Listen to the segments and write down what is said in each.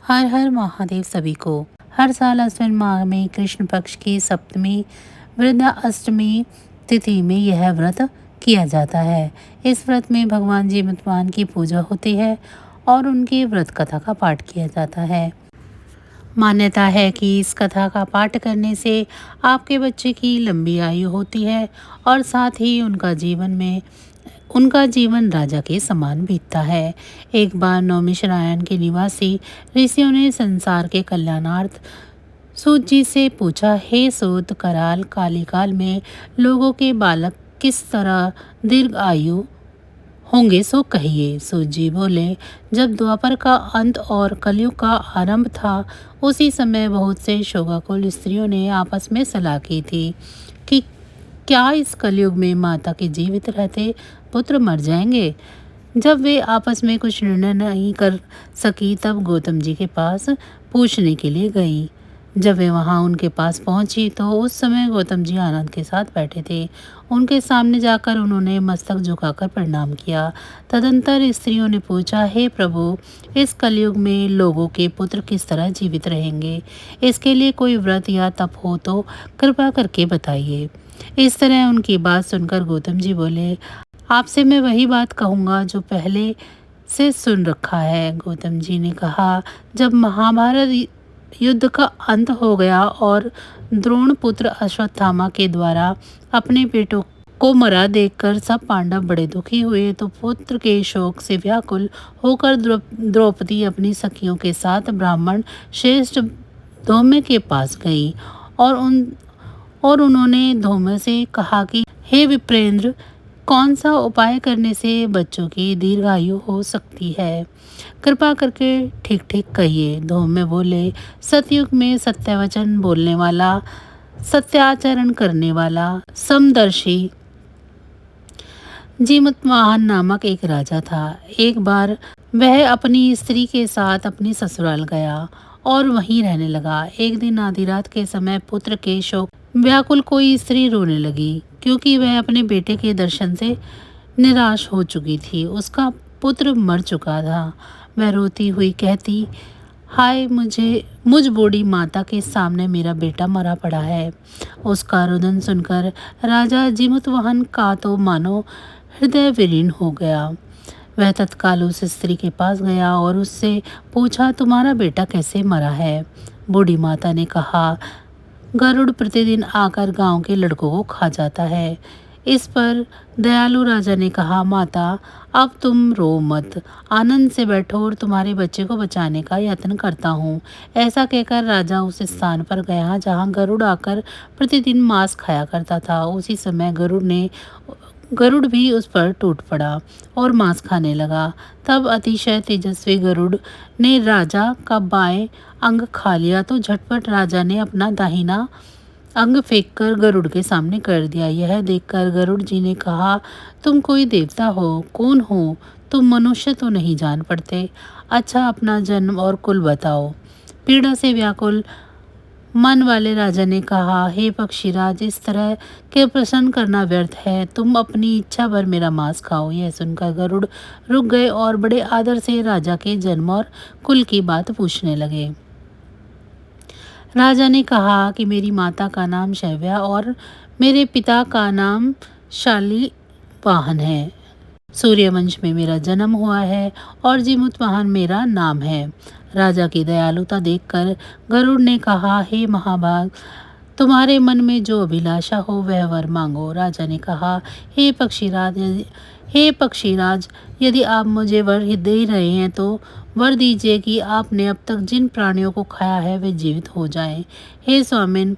हर हर महादेव सभी को। हर साल अश्विन माह में कृष्ण पक्ष की सप्तमी वृद्धा अष्टमी तिथि में यह व्रत किया जाता है। इस व्रत में भगवान जीवंतवान की पूजा होती है और उनकी व्रत कथा का पाठ किया जाता है। मान्यता है कि इस कथा का पाठ करने से आपके बच्चे की लंबी आयु होती है और साथ ही उनका जीवन राजा के समान बीतता है। एक बार नौमिषरायण के निवासी ऋषियों ने संसार के कल्याणार्थ सूत जी से पूछा, हे सूत, कराल कालिकाल में लोगों के बालक किस तरह दीर्घ आयु होंगे सो कहिए। सूत जी बोले, जब द्वापर का अंत और कलयुग का आरंभ था, उसी समय बहुत से शोकाकुल स्त्रियों ने आपस में सलाह की थी कि क्या इस कलयुग में माता के जीवित रहते पुत्र मर जाएंगे। जब वे आपस में कुछ निर्णय नहीं कर सकी, तब गौतम जी के पास पूछने के लिए गई। जब वे वहां उनके पास पहुंची तो उस समय गौतम जी आनंद के साथ बैठे थे। उनके सामने जाकर उन्होंने मस्तक झुकाकर प्रणाम किया। तदंतर स्त्रियों ने पूछा, हे प्रभु, इस कलयुग में लोगों के पुत्र किस तरह जीवित रहेंगे? इसके लिए कोई व्रत या तप हो तो कृपा करके बताइए। इस तरह उनकी बात सुनकर गौतम जी बोले, आपसे मैं वही बात कहूँगा जो पहले से सुन रखा है। गौतम जी ने कहा, जब महाभारत युद्ध का अंत हो गया और द्रोण पुत्र अश्वत्थामा के द्वारा अपने बेटों को मरा देखकर सब पांडव बड़े दुखी हुए, तो पुत्र के शोक से व्याकुल होकर द्रौपदी अपनी सखियों के साथ ब्राह्मण श्रेष्ठ धौम्य के पास गई और उन्होंने धौम्य से कहा कि हे विप्रेंद्र, कौन सा उपाय करने से बच्चों की दीर्घायु हो सकती है? कृपा करके ठीक ठीक कहिए। धौम्य बोले, सतयुग में सत्यवचन बोलने वाला, सत्याचरण करने वाला, समदर्शी जीमूतवाहन नामक एक राजा था। एक बार वह अपनी स्त्री के साथ अपनी ससुराल गया और वहीं रहने लगा। एक दिन आधी रात के समय पुत्र के शोक व्याकुल कोई स्त्री रोने लगी, क्योंकि वह अपने बेटे के दर्शन से निराश हो चुकी थी। उसका पुत्र मर चुका था। वह रोती हुई कहती, हाय, मुझ बूढ़ी माता के सामने मेरा बेटा मरा पड़ा है। उसका रुदन सुनकर राजा जीमूतवाहन का तो मानो हृदय विलीन हो गया। वह तत्काल उस स्त्री के पास गया और उससे पूछा, तुम्हारा बेटा कैसे मरा है? बूढ़ी माता ने कहा, गरुड़ प्रतिदिन आकर गांव के लड़कों को खा जाता है। इस पर दयालु राजा ने कहा, माता, अब तुम रो मत, आनंद से बैठो और तुम्हारे बच्चे को बचाने का यत्न करता हूँ। ऐसा कहकर राजा उस स्थान पर गया जहाँ गरुड़ आकर प्रतिदिन मांस खाया करता था। उसी समय गरुड़ भी उस पर टूट पड़ा और मांस खाने लगा। तब अतिशय तेजस्वी गरुड़ ने राजा का बाएं अंग खा लिया, तो झटपट राजा ने अपना दाहिना अंग फेंककर गरुड़ के सामने कर दिया। यह देखकर गरुड़ जी ने कहा, तुम कोई देवता हो? कौन हो तुम? मनुष्य तो नहीं जान पड़ते। अच्छा, अपना जन्म और कुल बताओ। पीड़ा से व्याकुल मन वाले राजा ने कहा, हे पक्षीराज, इस तरह के प्रश्न करना व्यर्थ है। तुम अपनी इच्छा भर मेरा मांस खाओ। यह सुनकर गरुड़ रुक गए और बड़े आदर से राजा के जन्म और कुल की बात पूछने लगे। राजा ने कहा कि मेरी माता का नाम शैव्या और मेरे पिता का नाम शालिवाहन है। सूर्यवंश में मेरा जन्म हुआ है और जीमूतवाहन मेरा नाम है। राजा की दयालुता देखकर गरुड़ ने कहा, हे महाभाग, तुम्हारे मन में जो अभिलाषा हो वह वर मांगो। राजा ने कहा, हे पक्षीराज, यदि आप मुझे वर दे रहे हैं तो वर दीजिए कि आपने अब तक जिन प्राणियों को खाया है वे जीवित हो जाएं। हे स्वामिन,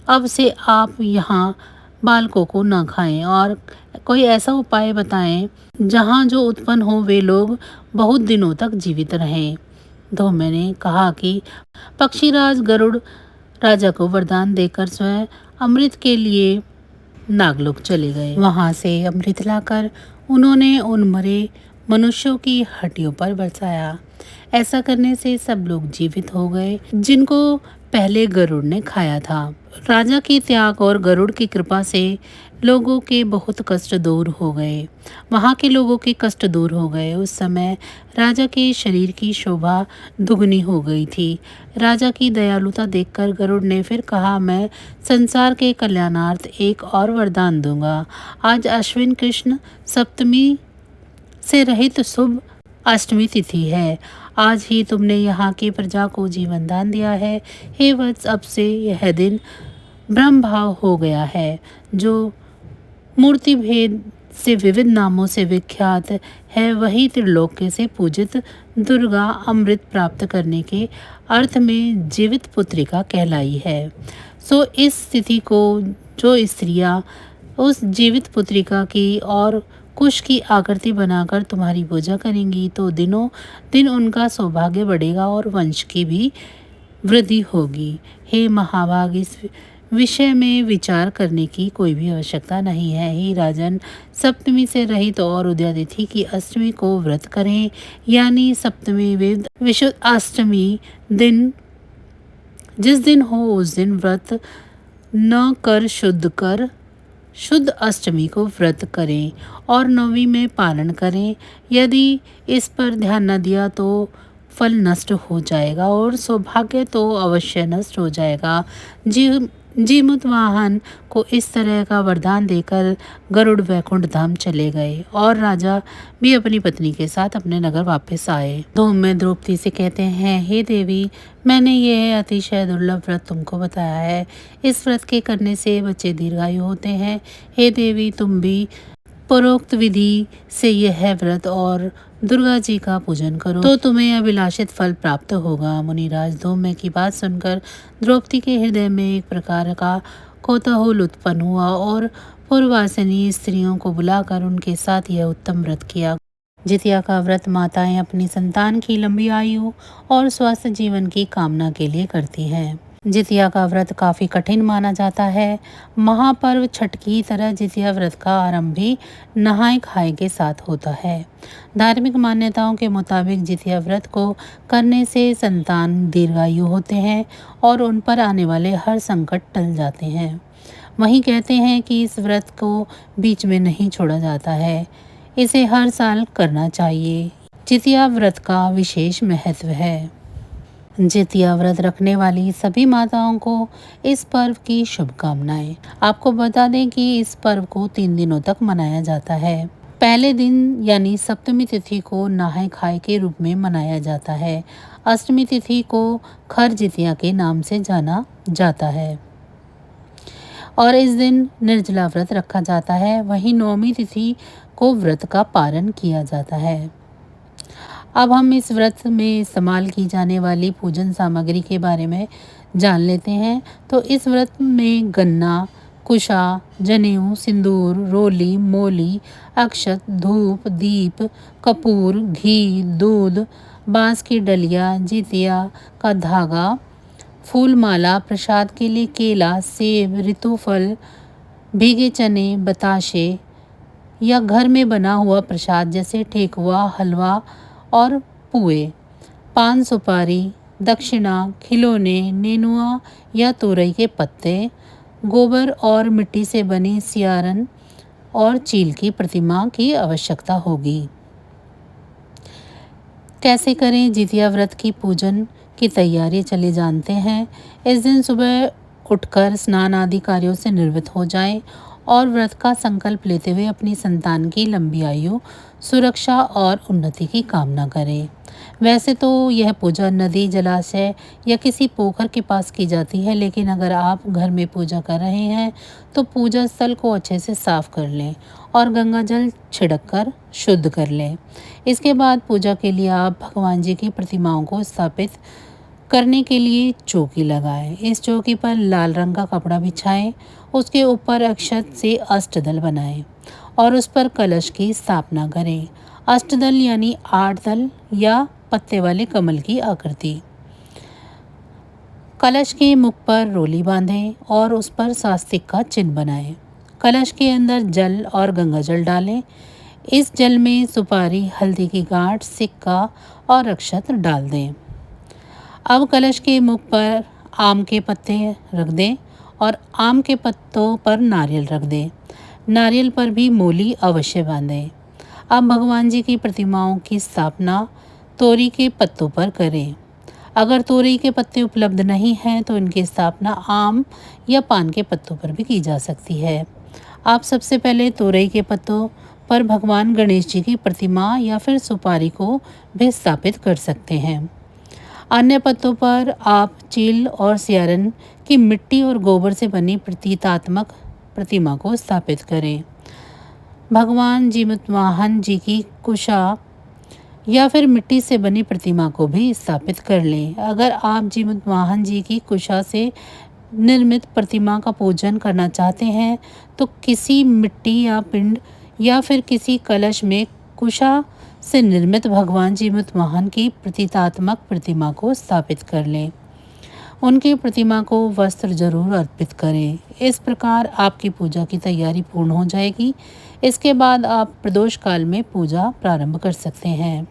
अब से आप यहाँ बालकों को न खाएं और कोई ऐसा उपाय बताएं जहाँ जो उत्पन्न हो वे लोग बहुत दिनों तक जीवित रहें। धौम्य ने कहा कि पक्षीराज गरुड़ राजा को वरदान देकर स्वयं अमृत के लिए नागलोक चले गए। वहां से अमृत लाकर उन्होंने उन मरे मनुष्यों की हड्डियों पर बरसाया। ऐसा करने से सब लोग जीवित हो गए जिनको पहले गरुड़ ने खाया था। राजा के त्याग और गरुड़ की कृपा से लोगों के बहुत कष्ट दूर हो गए। वहाँ के लोगों के कष्ट दूर हो गए। उस समय राजा के शरीर की शोभा दुगनी हो गई थी। राजा की दयालुता देखकर गरुड़ ने फिर कहा, मैं संसार के कल्याणार्थ एक और वरदान दूंगा। आज अश्विन कृष्ण सप्तमी से रहित शुभ अष्टमी तिथि है। आज ही तुमने यहाँ की प्रजा को जीवन दान दिया है। हे वत्स, अब से यह दिन ब्रह्म भाव हो गया है, जो मूर्ति भेद से विविध नामों से विख्यात है। वही त्रिलोक्य से पूजित दुर्गा अमृत प्राप्त करने के अर्थ में जीवित पुत्रिका कहलाई है। सो इस तिथि को जो स्त्रियां उस जीवित पुत्रिका की और कुश की आकृति बनाकर तुम्हारी पूजा करेंगी तो दिनों दिन उनका सौभाग्य बढ़ेगा और वंश की भी वृद्धि होगी। हे महाभाग, इस विषय में विचार करने की कोई भी आवश्यकता नहीं है। हे राजन, सप्तमी से रहित और उदया तिथि की अष्टमी को व्रत करें, यानी सप्तमी विशुद्ध अष्टमी दिन जिस दिन हो उस दिन व्रत न कर शुद्ध अष्टमी को व्रत करें और नौवीं में पालन करें। यदि इस पर ध्यान न दिया तो फल नष्ट हो जाएगा और सौभाग्य तो अवश्य नष्ट हो जाएगा। जीमूत वाहन को इस तरह का वरदान देकर गरुड़ वैकुंठ धाम चले गए और राजा भी अपनी पत्नी के साथ अपने नगर वापस आए। धूम में द्रौपदी से कहते हैं, हे देवी, मैंने यह अतिशय दुर्लभ व्रत तुमको बताया है। इस व्रत के करने से बच्चे दीर्घायु होते हैं। हे देवी, तुम भी परोक्त विधि से यह व्रत और दुर्गा जी का पूजन करो तो तुम्हें अभिलाषित फल प्राप्त होगा। मुनिराज, धूम्र की बात सुनकर द्रौपदी के हृदय में एक प्रकार का कौतूहल उत्पन्न हुआ और पूर्ववासिनी स्त्रियों को बुलाकर उनके साथ यह उत्तम व्रत किया। जितिया का व्रत माताएं अपनी संतान की लंबी आयु और स्वस्थ जीवन की कामना के लिए करती हैं। जितिया का व्रत काफ़ी कठिन माना जाता है। महापर्व छठ की तरह जितिया व्रत का आरंभ भी नहाय खाए के साथ होता है। धार्मिक मान्यताओं के मुताबिक जितिया व्रत को करने से संतान दीर्घायु होते हैं और उन पर आने वाले हर संकट टल जाते हैं। वहीं कहते हैं कि इस व्रत को बीच में नहीं छोड़ा जाता है, इसे हर साल करना चाहिए। जितिया व्रत का विशेष महत्व है। जितिया व्रत रखने वाली सभी माताओं को इस पर्व की शुभकामनाएं। आपको बता दें कि इस पर्व को 3 दिनों तक मनाया जाता है। पहले दिन यानी सप्तमी तिथि को नहाय खाए के रूप में मनाया जाता है। अष्टमी तिथि को खर जितिया के नाम से जाना जाता है और इस दिन निर्जला व्रत रखा जाता है। वहीं नौमी तिथि को व्रत का पारण किया जाता है। अब हम इस व्रत में इस्तेमाल की जाने वाली पूजन सामग्री के बारे में जान लेते हैं। तो इस व्रत में गन्ना, कुशा, जनेऊ, सिंदूर, रोली, मोली, अक्षत, धूप, दीप, कपूर, घी, दूध, बांस की डलिया, जितिया का धागा, फूल माला, प्रसाद के लिए केला, सेब, ऋतुफल, भीगे चने, बताशे या घर में बना हुआ प्रसाद जैसे ठेकुआ, हलवा और पुए, पान सुपारी, दक्षिणा, खिलौने, नेनुआ या तोरई के पत्ते, गोबर और मिट्टी से बनी सियारन और चील की प्रतिमा की आवश्यकता होगी। कैसे करें जितिया व्रत की पूजन की तैयारी, चले जानते हैं। इस दिन सुबह उठकर स्नान आदि कार्यों से निवृत्त हो जाएं और व्रत का संकल्प लेते हुए अपनी संतान की लंबी आयु, सुरक्षा और उन्नति की कामना करें। वैसे तो यह पूजा नदी, जलाशय या किसी पोखर के पास की जाती है, लेकिन अगर आप घर में पूजा कर रहे हैं तो पूजा स्थल को अच्छे से साफ कर लें और गंगा जल छिड़क कर शुद्ध कर लें। इसके बाद पूजा के लिए आप भगवान जी की प्रतिमाओं को स्थापित करने के लिए चौकी लगाएं। इस चौकी पर लाल रंग का कपड़ा बिछाएं, उसके ऊपर अक्षत से अष्टदल बनाएं और उस पर कलश की स्थापना करें। अष्टदल यानी 8 दल या पत्ते वाले कमल की आकृति। कलश के मुख पर रोली बांधें और उस पर स्वास्तिक का चिन्ह बनाएं। कलश के अंदर जल और गंगा जल डालें। इस जल में सुपारी, हल्दी की गांठ, सिक्का और अक्षत डाल दें। अब कलश के मुख पर आम के पत्ते रख दें और आम के पत्तों पर नारियल रख दें। नारियल पर भी मोली अवश्य बांधें। अब भगवान जी की प्रतिमाओं की स्थापना तोरी के पत्तों पर करें। अगर तोरई के पत्ते उपलब्ध नहीं हैं तो इनकी स्थापना आम या पान के पत्तों पर भी की जा सकती है। आप सबसे पहले तोरई के पत्तों पर भगवान गणेश जी की प्रतिमा या फिर सुपारी को भी स्थापित कर सकते हैं। अन्य पत्तों पर आप चील और सियारन की मिट्टी और गोबर से बनी प्रतीकात्मक प्रतिमा को स्थापित करें। भगवान जीमूतवाहन जी की कुशा या फिर मिट्टी से बनी प्रतिमा को भी स्थापित कर लें। अगर आप जीमूतवाहन जी की कुशा से निर्मित प्रतिमा का पूजन करना चाहते हैं तो किसी मिट्टी या पिंड या फिर किसी कलश में कुशा से निर्मित भगवान जीमूतवाहन की प्रतीकात्मक प्रतिमा को स्थापित कर लें। उनकी प्रतिमा को वस्त्र जरूर अर्पित करें। इस प्रकार आपकी पूजा की तैयारी पूर्ण हो जाएगी। इसके बाद आप प्रदोष काल में पूजा प्रारंभ कर सकते हैं।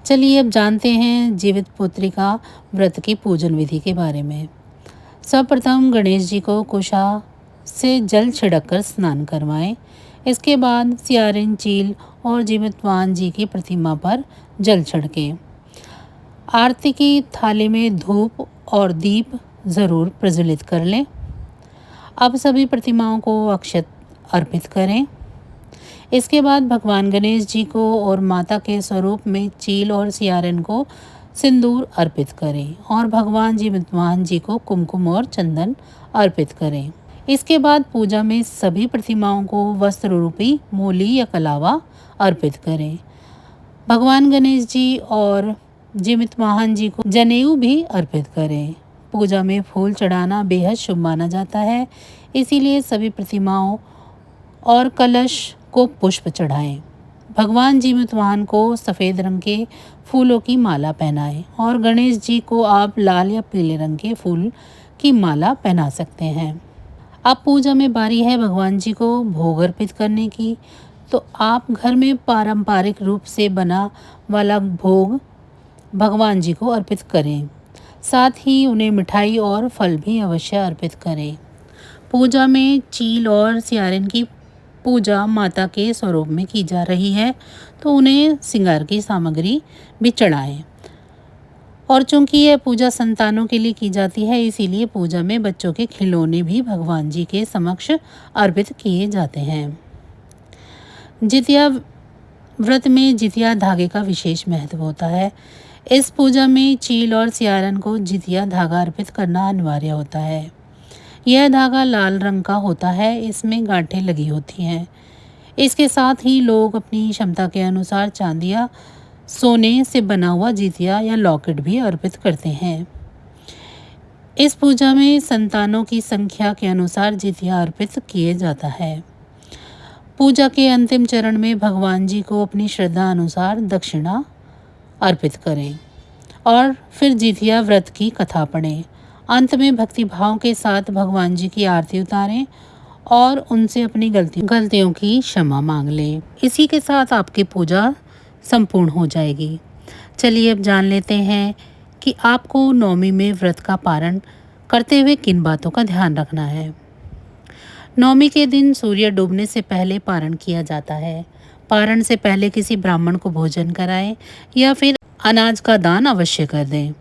चलिए अब जानते हैं जीवित पुत्रिका व्रत की पूजन विधि के बारे में। सर्वप्रथम गणेश जी को कुशा से जल छिड़ककर स्नान करवाएं। इसके बाद सियारिन, चील और जीमूतवाहन जी की प्रतिमा पर जल छिड़कें। आरती की थाली में धूप और दीप ज़रूर प्रज्वलित कर लें। अब सभी प्रतिमाओं को अक्षत अर्पित करें। इसके बाद भगवान गणेश जी को और माता के स्वरूप में चील और सियारन को सिंदूर अर्पित करें और भगवान जीमूतवाहन जी को कुमकुम और चंदन अर्पित करें। इसके बाद पूजा में सभी प्रतिमाओं को वस्त्र रूपी मोली या कलावा अर्पित करें। भगवान गणेश जी और जीमूतवाहन जी को जनेऊ भी अर्पित करें। पूजा में फूल चढ़ाना बेहद शुभ माना जाता है, इसीलिए सभी प्रतिमाओं और कलश को पुष्प चढ़ाएं। भगवान जीमूतवाहन को सफ़ेद रंग के फूलों की माला पहनाएं और गणेश जी को आप लाल या पीले रंग के फूल की माला पहना सकते हैं। अब पूजा में बारी है भगवान जी को भोग अर्पित करने की, तो आप घर में पारंपरिक रूप से बना वाला भोग भगवान जी को अर्पित करें। साथ ही उन्हें मिठाई और फल भी अवश्य अर्पित करें। पूजा में चील और सियारिन की पूजा माता के स्वरूप में की जा रही है तो उन्हें श्रृंगार की सामग्री भी चढ़ाएं। और चूंकि यह पूजा संतानों के लिए की जाती है, इसीलिए पूजा में बच्चों के खिलौने भी भगवान जी के समक्ष अर्पित किए जाते हैं। जितिया व्रत में जितिया धागे का विशेष महत्व होता है। इस पूजा में चील और सियारन को जितिया धागा अर्पित करना अनिवार्य होता है। यह धागा लाल रंग का होता है, इसमें गांठें लगी होती हैं। इसके साथ ही लोग अपनी क्षमता के अनुसार चांदी या सोने से बना हुआ जितिया या लॉकेट भी अर्पित करते हैं। इस पूजा में संतानों की संख्या के अनुसार जितिया अर्पित किए जाता है। पूजा के अंतिम चरण में भगवान जी को अपनी श्रद्धा अनुसार दक्षिणा अर्पित करें और फिर जितिया व्रत की कथा पढ़ें। अंत में भक्ति भाव के साथ भगवान जी की आरती उतारें और उनसे अपनी गलतियों की क्षमा मांग लें। इसी के साथ आपकी पूजा संपूर्ण हो जाएगी। चलिए अब जान लेते हैं कि आपको नवमी में व्रत का पारण करते हुए किन बातों का ध्यान रखना है। नवमी के दिन सूर्य डूबने से पहले पारण किया जाता है। पारण से पहले किसी ब्राह्मण को भोजन कराएं या फिर अनाज का दान अवश्य कर दें।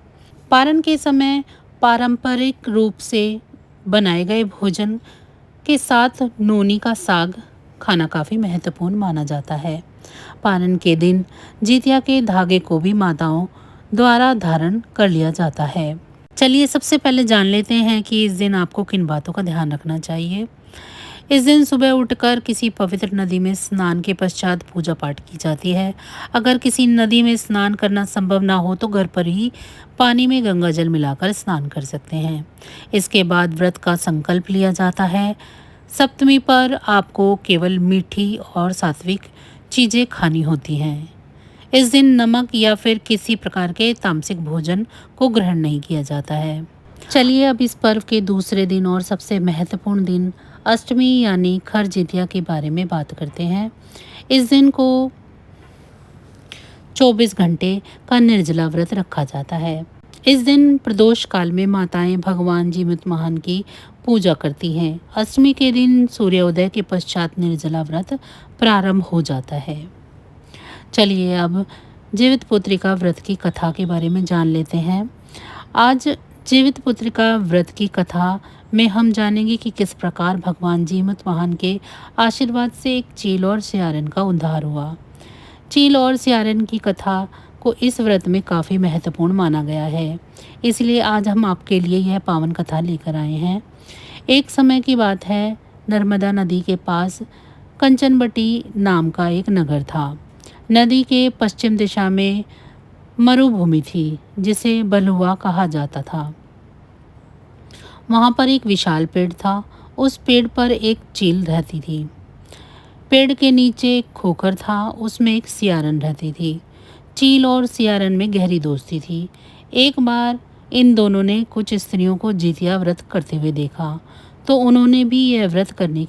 पारण के समय पारंपरिक रूप से बनाए गए भोजन के साथ नोनी का साग खाना काफ़ी महत्वपूर्ण माना जाता है। पारण के दिन जितिया के धागे को भी माताओं द्वारा धारण कर लिया जाता है। चलिए सबसे पहले जान लेते हैं कि इस दिन आपको किन बातों का ध्यान रखना चाहिए। इस दिन सुबह उठकर किसी पवित्र नदी में स्नान के पश्चात पूजा पाठ की जाती है। अगर किसी नदी में स्नान करना संभव ना हो तो घर पर ही पानी में गंगा जल मिलाकर स्नान कर सकते हैं। इसके बाद व्रत का संकल्प लिया जाता है। सप्तमी पर आपको केवल मीठी और सात्विक चीज़ें खानी होती हैं। इस दिन नमक या फिर किसी प्रकार के तामसिक भोजन को ग्रहण नहीं किया जाता है। चलिए अब इस पर्व के दूसरे दिन और सबसे महत्वपूर्ण दिन अष्टमी यानी खर जितिया के बारे में बात करते हैं। इस दिन को 24 घंटे का निर्जला व्रत रखा जाता है। इस दिन प्रदोष काल में माताएं भगवान जीवित महान की पूजा करती हैं। अष्टमी के दिन सूर्योदय के पश्चात निर्जला व्रत प्रारंभ हो जाता है। चलिए अब जीवित पुत्रिका व्रत की कथा के बारे में जान लेते हैं। आज जीवित पुत्रिका व्रत की कथा में हम जानेंगे कि किस प्रकार भगवान जीवित महान के आशीर्वाद से एक चील और सियारन का उद्धार हुआ। चील और सियारन की कथा को इस व्रत में काफ़ी महत्वपूर्ण माना गया है, इसलिए आज हम आपके लिए यह पावन कथा लेकर आए हैं। एक समय की बात है, नर्मदा नदी के पास कंचनबटी नाम का एक नगर था। नदी के पश्चिम दिशा में मरुभूमि थी, जिसे बलुआ कहा जाता था। वहाँ पर एक विशाल पेड़ था। उस पेड़ पर एक चील रहती थी। पेड़ के नीचे एक खोखर था, उसमें एक सियारन रहती थी। चील और सियारन में गहरी दोस्ती थी। एक बार इन दोनों ने कुछ स्त्रियों को जितिया व्रत करते हुए देखा, तो उन्हें भी यह व्रत करने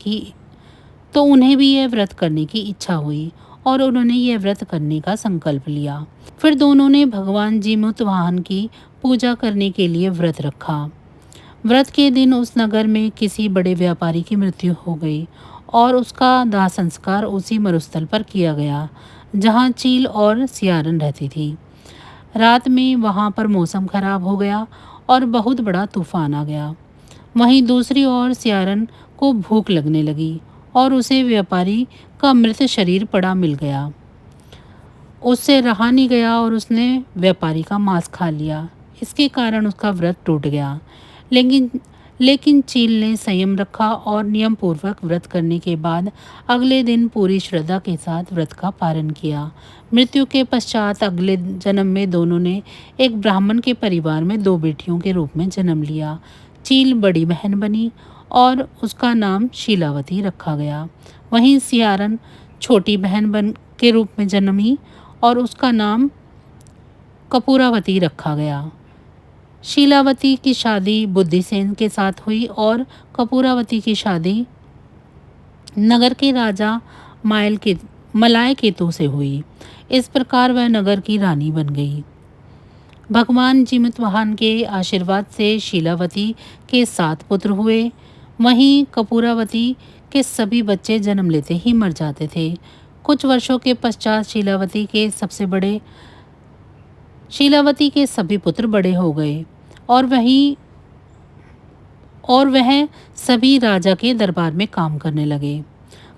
की इच्छा हुई और उन्होंने यह व्रत करने का संकल्प लिया। फिर दोनों ने भगवान जीवित वाहन की पूजा करने के लिए व्रत रखा। व्रत के दिन उस नगर में किसी बड़े व्यापारी की मृत्यु हो गई और उसका दाह संस्कार उसी मरुस्थल पर किया गया जहाँ चील और सियारन रहती थी। रात में वहाँ पर मौसम खराब हो गया और बहुत बड़ा तूफान आ गया। वहीं दूसरी ओर सियारन को भूख लगने लगी और उसे व्यापारी का मृत शरीर पड़ा मिल गया। उससे रहा नहीं गया और उसने व्यापारी का मांस खा लिया। इसके कारण उसका व्रत टूट गया। लेकिन चील ने संयम रखा और नियम पूर्वक व्रत करने के बाद अगले दिन पूरी श्रद्धा के साथ व्रत का पालन किया। मृत्यु के पश्चात अगले जन्म में दोनों ने एक ब्राह्मण के परिवार में 2 बेटियों के रूप में जन्म लिया। चील बड़ी बहन बनी और उसका नाम शीलावती रखा गया। वहीं सियारन छोटी बहन बन के रूप में जन्मी और उसका नाम कपूरावती रखा गया। शीलावती की शादी बुद्धिसेन के साथ हुई और कपूरावती की शादी नगर के राजा मलाय केतु से हुई। इस प्रकार वह नगर की रानी बन गई। भगवान जीवित वाहन के आशीर्वाद से शीलावती के 7 पुत्र हुए। वहीं कपूरावती के सभी बच्चे जन्म लेते ही मर जाते थे। कुछ वर्षों के पश्चात शीलावती के सभी पुत्र बड़े हो गए और वह सभी राजा के दरबार में काम करने लगे।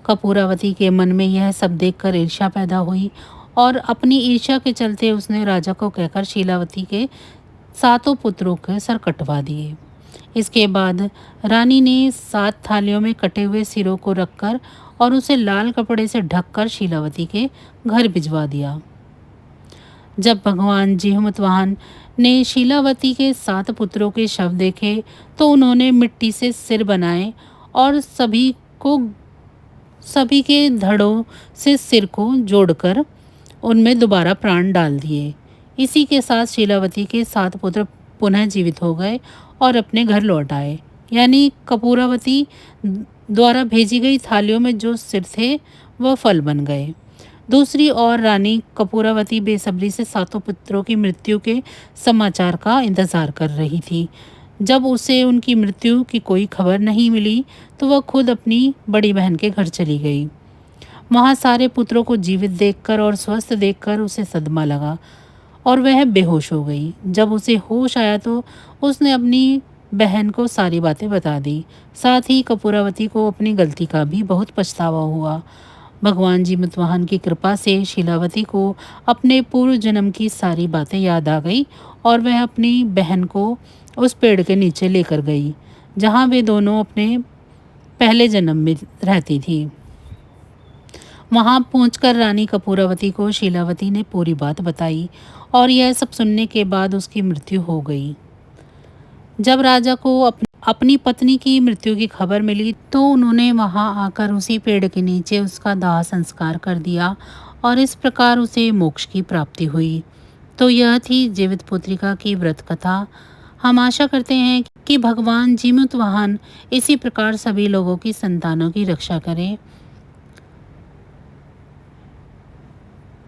कपूरावती के मन में यह सब देखकर ईर्ष्या पैदा हुई और अपनी ईर्ष्या के चलते उसने राजा को कहकर शीलावती के 7 पुत्रों के सर कटवा दिए। इसके बाद रानी ने 7 थालियों में कटे हुए सिरों को रखकर और उसे लाल कपड़े से ढककर शीलावती के घर भिजवा दिया। जब भगवान जीवित वाहन ने शीलावती के 7 पुत्रों के शव देखे तो उन्होंने मिट्टी से सिर बनाए और सभी के धड़ों से सिर को जोड़कर उनमें दोबारा प्राण डाल दिए। इसी के साथ शीलावती के 7 पुत्र पुनः जीवित हो गए और अपने घर लौट आए। यानी कपूरावती द्वारा भेजी गई थालियों में जो सिर थे वह फल बन गए। दूसरी ओर रानी कपूरावती बेसब्री से 7 पुत्रों की मृत्यु के समाचार का इंतजार कर रही थी। जब उसे उनकी मृत्यु की कोई खबर नहीं मिली तो वह खुद अपनी बड़ी बहन के घर चली गई। वहाँ सारे पुत्रों को जीवित देखकर और स्वस्थ देखकर उसे सदमा लगा और वह बेहोश हो गई। जब उसे होश आया तो उसने अपनी बहन को सारी बातें बता दी। साथ ही कपूरावती को अपनी गलती का भी बहुत पछतावा हुआ। भगवान जीवित वाहन की कृपा से शीलावती को अपने पूर्व जन्म की सारी बातें याद आ गई और वह अपनी बहन को उस पेड़ के नीचे लेकर गई जहाँ वे दोनों अपने पहले जन्म में रहती थी। वहाँ पहुंचकर रानी कपूरावती को शीलावती ने पूरी बात बताई और यह सब सुनने के बाद उसकी मृत्यु हो गई। जब राजा को अपनी पत्नी की मृत्यु की खबर मिली तो उन्होंने वहां आकर उसी पेड़ के नीचे उसका दाह संस्कार कर दिया और इस प्रकार उसे मोक्ष की प्राप्ति हुई। तो यह थी जीवित पुत्रिका की व्रत कथा। हम आशा करते हैं कि भगवान जीवित वाहन इसी प्रकार सभी लोगों की संतानों की रक्षा करें।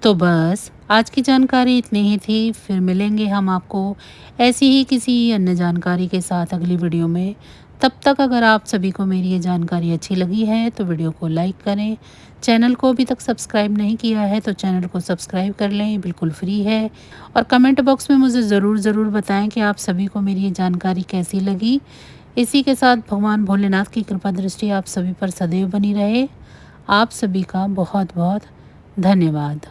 तो बस आज की जानकारी इतनी ही थी। फिर मिलेंगे हम आपको ऐसी ही किसी अन्य जानकारी के साथ अगली वीडियो में। तब तक अगर आप सभी को मेरी ये जानकारी अच्छी लगी है तो वीडियो को लाइक करें। चैनल को अभी तक सब्सक्राइब नहीं किया है तो चैनल को सब्सक्राइब कर लें, बिल्कुल फ्री है। और कमेंट बॉक्स में मुझे ज़रूर बताएं कि आप सभी को मेरी ये जानकारी कैसी लगी। इसी के साथ भगवान भोलेनाथ की कृपा दृष्टि आप सभी पर सदैव बनी रहे। आप सभी का बहुत बहुत धन्यवाद।